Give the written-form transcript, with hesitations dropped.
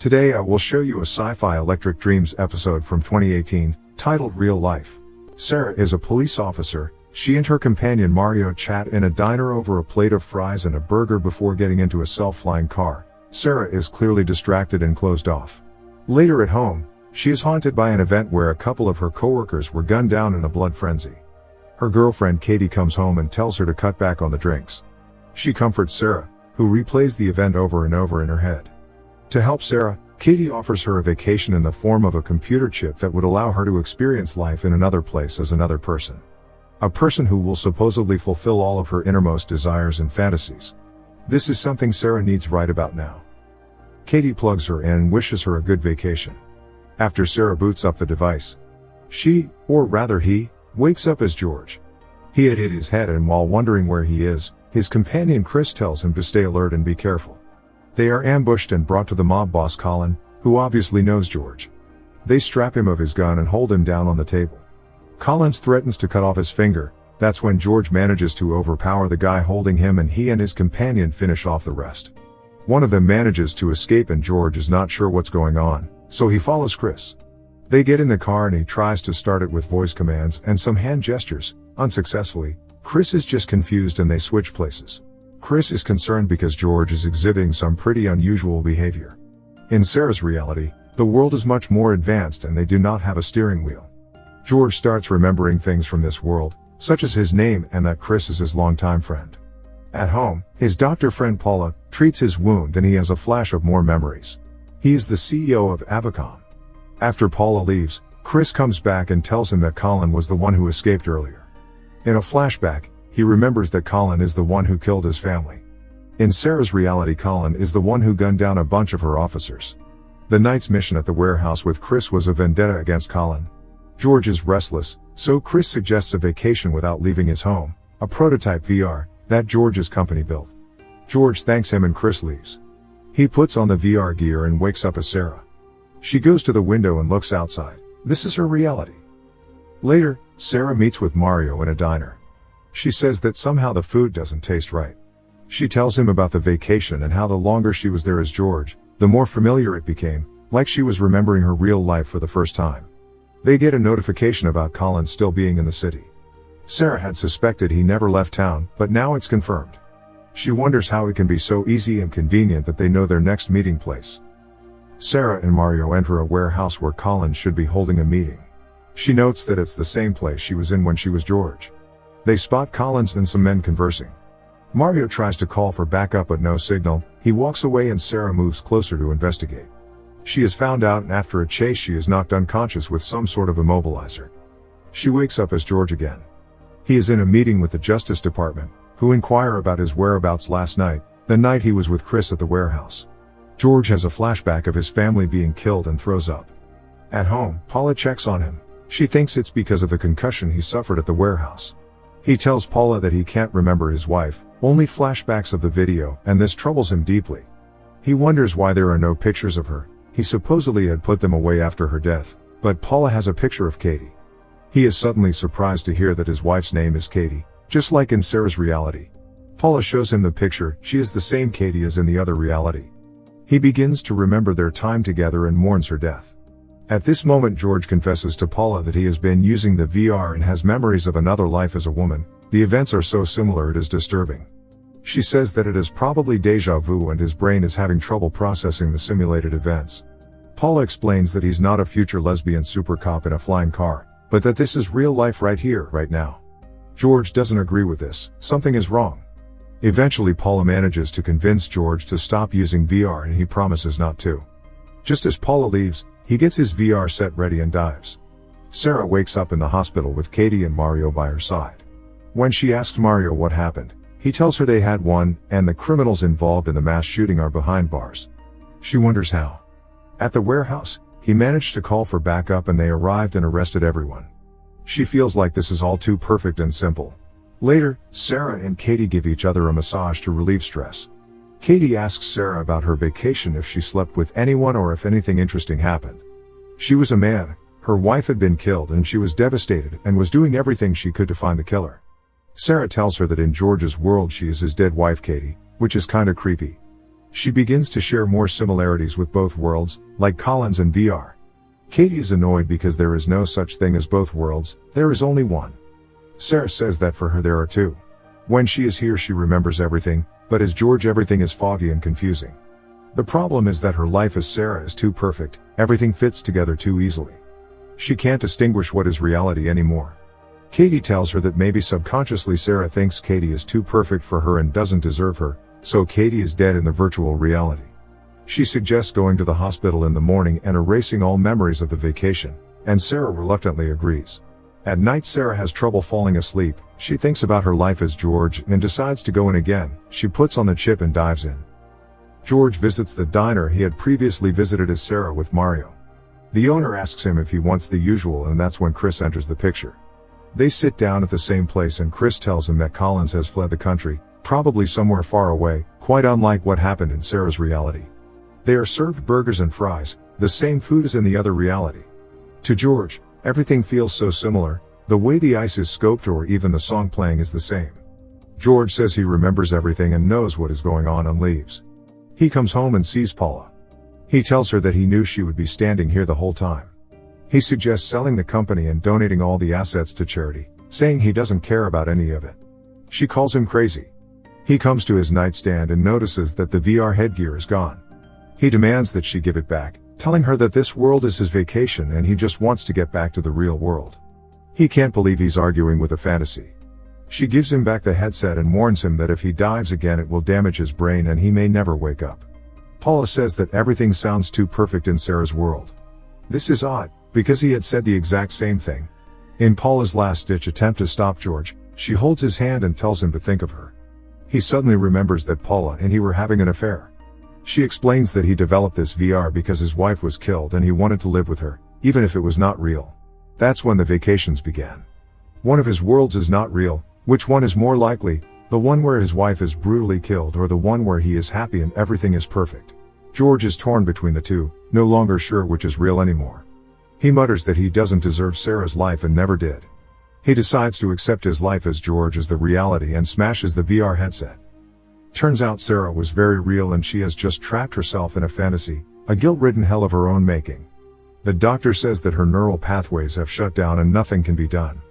Today I will show you a sci-fi Electric Dreams episode from 2018, titled Real Life. Sarah is a police officer. She and her companion Mario chat in a diner over a plate of fries and a burger before getting into a self-flying car. Sarah is clearly distracted and closed off. Later at home, she is haunted by an event where a couple of her coworkers were gunned down in a blood frenzy. Her girlfriend Katie comes home and tells her to cut back on the drinks. She comforts Sarah, who replays the event over and over in her head. To help Sarah, Katie offers her a vacation in the form of a computer chip that would allow her to experience life in another place as another person. A person who will supposedly fulfill all of her innermost desires and fantasies. This is something Sarah needs right about now. Katie plugs her in and wishes her a good vacation. After Sarah boots up the device, she, or rather he, wakes up as George. He had hit his head, and while wondering where he is, his companion Chris tells him to stay alert and be careful. They are ambushed and brought to the mob boss Colin, who obviously knows George. They strap him of his gun and hold him down on the table. Collins threatens to cut off his finger. That's when George manages to overpower the guy holding him, and he and his companion finish off the rest. One of them manages to escape and George is not sure what's going on, so he follows Chris. They get in the car and he tries to start it with voice commands and some hand gestures, unsuccessfully. Chris is just confused and they switch places. Chris is concerned because George is exhibiting some pretty unusual behavior. In Sarah's reality, the world is much more advanced and they do not have a steering wheel. George starts remembering things from this world, such as his name and that Chris is his longtime friend. At home, his doctor friend Paula treats his wound and he has a flash of more memories. He is the CEO of Avicom. After Paula leaves, Chris comes back and tells him that Colin was the one who escaped earlier. In a flashback, he remembers that Colin is the one who killed his family. In Sarah's reality, Colin is the one who gunned down a bunch of her officers. The night's mission at the warehouse with Chris was a vendetta against Colin. George is restless, so Chris suggests a vacation without leaving his home, a prototype VR that George's company built. George thanks him and Chris leaves. He puts on the VR gear and wakes up as Sarah. She goes to the window and looks outside. This is her reality. Later, Sarah meets with Mario in a diner. She says that somehow the food doesn't taste right. She tells him about the vacation and how the longer she was there as George, the more familiar it became, like she was remembering her real life for the first time. They get a notification about Colin still being in the city. Sarah had suspected he never left town, but now it's confirmed. She wonders how it can be so easy and convenient that they know their next meeting place. Sarah and Mario enter a warehouse where Colin should be holding a meeting. She notes that it's the same place she was in when she was George. They spot Collins and some men conversing. Mario tries to call for backup but no signal. He walks away and Sarah moves closer to investigate. She is found out, and after a chase she is knocked unconscious with some sort of immobilizer. She wakes up as George again. He is in a meeting with the Justice Department, who inquire about his whereabouts last night, the night he was with Chris at the warehouse. George has a flashback of his family being killed and throws up. At home, Paula checks on him. She thinks it's because of the concussion he suffered at the warehouse. He tells Paula that he can't remember his wife, only flashbacks of the video, and this troubles him deeply. He wonders why there are no pictures of her. He supposedly had put them away after her death, but Paula has a picture of Katie. He is suddenly surprised to hear that his wife's name is Katie, just like in Sarah's reality. Paula shows him the picture. She is the same Katie as in the other reality. He begins to remember their time together and mourns her death. At this moment, George confesses to Paula that he has been using the VR and has memories of another life as a woman. The events are so similar it is disturbing. She says that it is probably deja vu and his brain is having trouble processing the simulated events. Paula explains that he's not a future lesbian super cop in a flying car, but that this is real life right here, right now. George doesn't agree with this. Something is wrong. Eventually Paula manages to convince George to stop using VR and he promises not to. Just as Paula leaves, he gets his VR set ready and dives. Sarah wakes up in the hospital with Katie and Mario by her side. When she asks Mario what happened, he tells her they had one, and the criminals involved in the mass shooting are behind bars. She wonders how. At the warehouse, he managed to call for backup and they arrived and arrested everyone. She feels like this is all too perfect and simple. Later, Sarah and Katie give each other a massage to relieve stress. Katie asks Sarah about her vacation, if she slept with anyone or if anything interesting happened. She was a man, her wife had been killed and she was devastated and was doing everything she could to find the killer. Sarah tells her that in George's world she is his dead wife Katie, which is kinda creepy. She begins to share more similarities with both worlds, like Collins and VR. Katie is annoyed because there is no such thing as both worlds, there is only one. Sarah says that for her there are two. When she is here she remembers everything, but as George everything is foggy and confusing. The problem is that her life as Sarah is too perfect, everything fits together too easily. She can't distinguish what is reality anymore. Katie tells her that maybe subconsciously Sarah thinks Katie is too perfect for her and doesn't deserve her, so Katie is dead in the virtual reality. She suggests going to the hospital in the morning and erasing all memories of the vacation, and Sarah reluctantly agrees. At night Sarah has trouble falling asleep, she thinks about her life as George and decides to go in again. She puts on the chip and dives in. George visits the diner he had previously visited as Sarah with Mario. The owner asks him if he wants the usual, and that's when Chris enters the picture. They sit down at the same place and Chris tells him that Collins has fled the country, probably somewhere far away, quite unlike what happened in Sarah's reality. They are served burgers and fries, the same food as in the other reality. To George, everything feels so similar, the way the ice is scoped or even the song playing is the same. George says he remembers everything and knows what is going on and leaves. He comes home and sees Paula. He tells her that he knew she would be standing here the whole time. He suggests selling the company and donating all the assets to charity, saying he doesn't care about any of it. She calls him crazy. He comes to his nightstand and notices that the VR headgear is gone. He demands that she give it back, telling her that this world is his vacation and he just wants to get back to the real world. He can't believe he's arguing with a fantasy. She gives him back the headset and warns him that if he dives again it will damage his brain and he may never wake up. Paula says that everything sounds too perfect in Sarah's world. This is odd, because he had said the exact same thing. In Paula's last-ditch attempt to stop George, she holds his hand and tells him to think of her. He suddenly remembers that Paula and he were having an affair. She explains that he developed this VR because his wife was killed and he wanted to live with her, even if it was not real. That's when the vacations began. One of his worlds is not real. Which one is more likely, the one where his wife is brutally killed or the one where he is happy and everything is perfect? George is torn between the two, no longer sure which is real anymore. He mutters that he doesn't deserve Sarah's life and never did. He decides to accept his life as George as the reality and smashes the VR headset. Turns out Sarah was very real and she has just trapped herself in a fantasy, a guilt-ridden hell of her own making. The doctor says that her neural pathways have shut down and nothing can be done.